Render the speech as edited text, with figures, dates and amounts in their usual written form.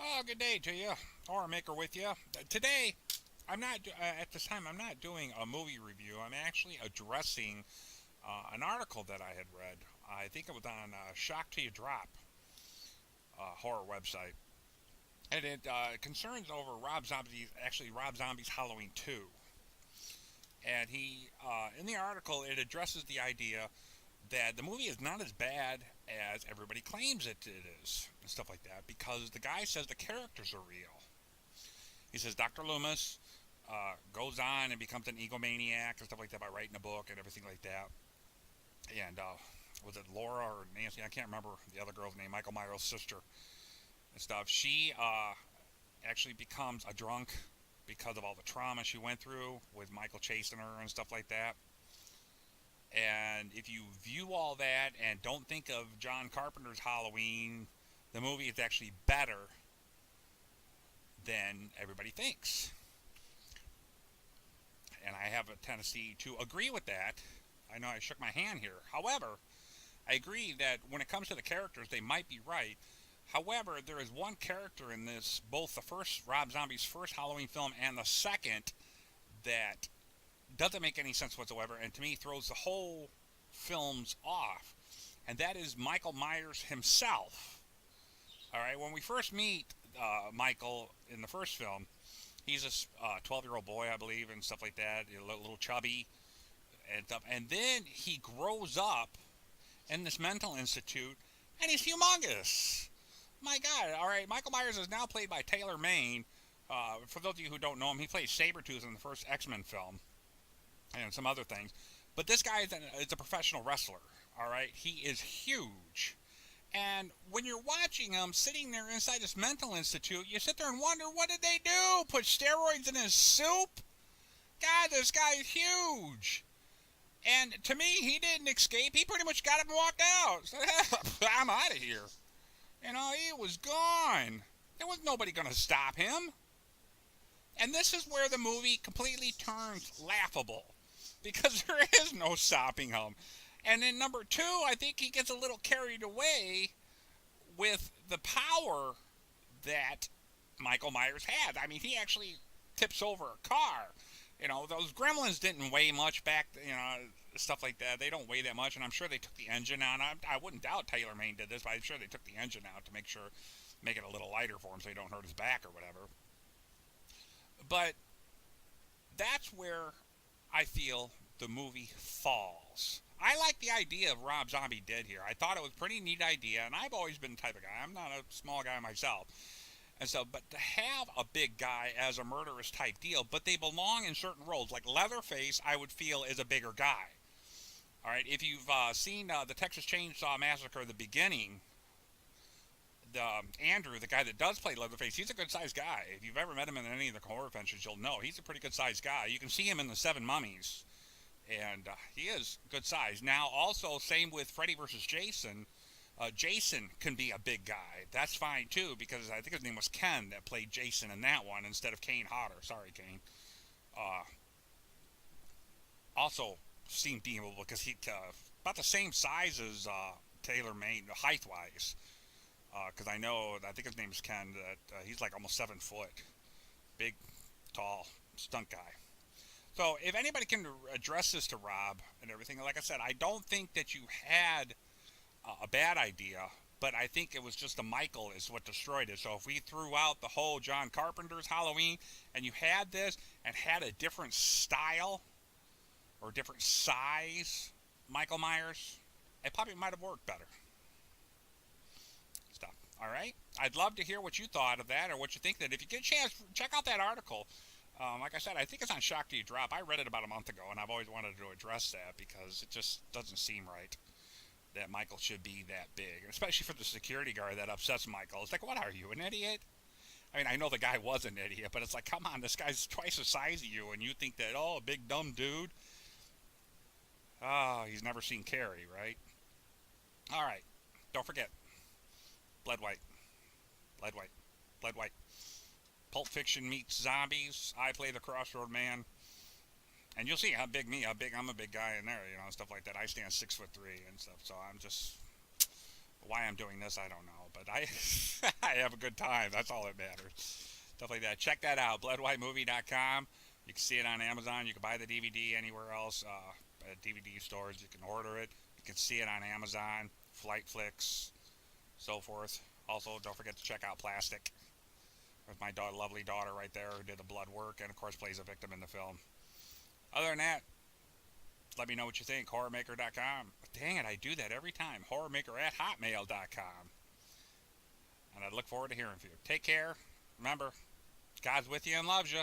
Oh, good day to you. Horror Maker with you. Today, at this time, I'm not doing a movie review. I'm actually addressing an article that I had read. I think it was on Shock to You Drop horror website. And it concerns over Rob Zombie's Halloween 2. And in the article, it addresses the idea that the movie is not as bad as everybody claims it is, and stuff like that, because the guy says the characters are real. He says Dr. Loomis goes on and becomes an egomaniac and stuff like that by writing a book and everything like that. And was it Laura or Nancy? I can't remember the other girl's name. Michael Myers' sister and stuff. She actually becomes a drunk because of all the trauma she went through with Michael chasing her and stuff like that. And if you view all that and don't think of John Carpenter's Halloween, the movie is actually better than everybody thinks. And I have a tendency to agree with that. I know I shook my hand here. However, I agree that when it comes to the characters, they might be right. However, there is one character in this, both the first Rob Zombie's first Halloween film and the second, that doesn't make any sense whatsoever, and to me throws the whole films off. And that is Michael Myers himself. All right, when we first meet Michael in the first film, he's a 12-year-old boy, I believe, and stuff like that, a little chubby and stuff. And then he grows up in this mental institute, and he's humongous. My God! All right, Michael Myers is now played by Taylor Maine. For those of you who don't know him, he played Sabretooth in the first X-Men film and some other things. But this guy is a professional wrestler. All right, he is huge. And when you're watching him sitting there inside this mental institute, you sit there and wonder, what did they do? Put steroids in his soup? God, this guy is huge. And to me, he didn't escape. He pretty much got up and walked out. So, I'm out of here. You know, he was gone. There was nobody going to stop him. And this is where the movie completely turns laughable, because there is no stopping him. And then number two, I think he gets a little carried away with the power that Michael Myers had. I mean, he actually tips over a car. You know, those gremlins didn't weigh much back, stuff like that. They don't weigh that much, and I'm sure they took the engine out. I wouldn't doubt Taylor Maine did this, but I'm sure they took the engine out to make it a little lighter for him so he don't hurt his back or whatever. But that's where I feel the movie falls. I like the idea of Rob Zombie Dead here. I thought it was a pretty neat idea, and I've always been the type of guy. I'm not a small guy myself. And so, but to have a big guy as a murderous type deal, but they belong in certain roles. Like Leatherface, I would feel is a bigger guy. All right, if you've seen the Texas Chainsaw Massacre, the beginning, Andrew, the guy that does play Leatherface, he's a good sized guy. If you've ever met him in any of the horror adventures, you'll know he's a pretty good sized guy. You can see him in the Seven Mummies, and he is good size. Now, also, same with Freddy versus Jason. Jason can be a big guy. That's fine too, because I think his name was Ken that played Jason in that one instead of Kane Hodder. Sorry, Kane. Uh, Also seemed deemable because he about the same size as Taylor Maine, height wise. Because I think his name is Ken. That he's like almost 7 foot, big, tall, stunt guy. So if anybody can address this to Rob and everything, like I said, I don't think that you had a bad idea, but I think it was just the Michael is what destroyed it. So if we threw out the whole John Carpenter's Halloween and you had this and had a different style or different size Michael Myers, it probably might have worked better. Stuff. All right. I'd love to hear what you thought of that or what you think that. If you get a chance, check out that article. Like I said, I think it's on Shock to You Drop. I read it about a month ago, and I've always wanted to address that because it just doesn't seem right that Michael should be that big, especially for the security guard that upsets Michael. It's like, what are you, an idiot? I mean, I know the guy was an idiot, but it's like, come on, this guy's twice the size of you, and you think that, oh, a big dumb dude. Oh, he's never seen Carrie, right? All right, don't forget, Blood White, Blood White, Blood White. Pulp Fiction meets zombies. I play the Crossroad Man. And you'll see how big I'm a big guy in there, stuff like that. I stand 6'3" and stuff, so I'm just Why I'm doing this, I don't know, but I I have a good time. That's all that matters. Stuff like that. Check that out. Bloodwhitemovie.com. You can see it on Amazon. You can buy the DVD anywhere else at DVD stores. You can order it. You can see it on Amazon, FlightFlix, so forth. Also, don't forget to check out Plastic. With my lovely daughter right there who did the blood work and, of course, plays a victim in the film. Other than that, let me know what you think. Horrormaker.com. Dang it, I do that every time. Horrormaker at hotmail.com. And I look forward to hearing from you. Take care. Remember, God's with you and loves you.